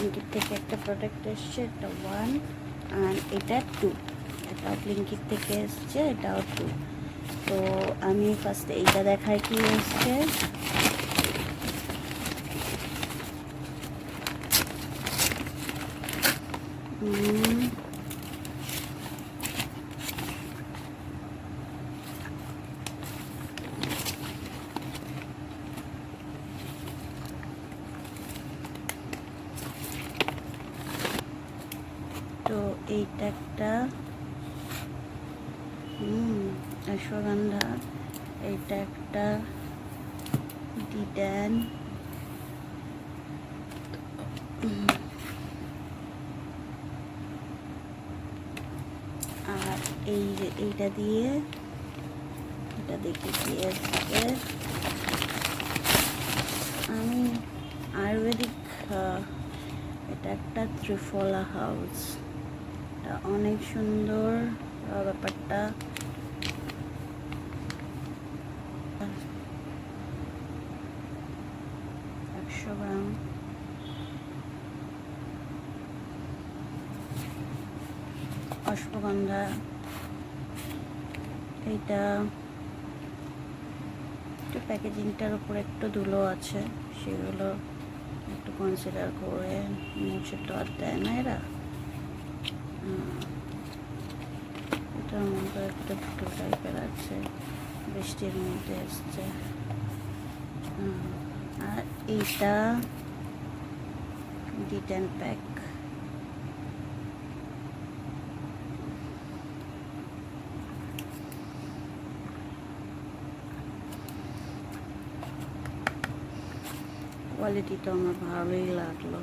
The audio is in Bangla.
ব্লিঙ্কিট থেকে একটা প্রোডাক্ট এসছে, এটা 1 আর এটা 2। এটাও ব্লিঙ্কিট থেকে এসছে, এটাও 2। তো আমি ফার্স্ট এইটা দেখাই কি এসছে। তো এইটা একটা অশ্বগন্ধা, এইটা একটা ডিডান, আর এইটা দিয়ে এটা দেখি কি এসছে। আমি আয়ুর্বেদিক, এটা একটা ত্রিফলা হাউস, এটা অনেক সুন্দর ব্যাপারটা। 100 গ্রাম, অশ্বগন্ধা, এইটা একটু প্যাকেজিংটার উপর একটু ধুলো আছে, সেগুলো একটু কনসিডার করে মুছে তো আর দেয় না এরা। এটার মধ্যে একটা ধুলো টাইপের আছে, বৃষ্টির মধ্যে এসছে। আর এইটা ডিটেন প্যাক, কোয়ালিটিটা আমার ভালোই লাগলো।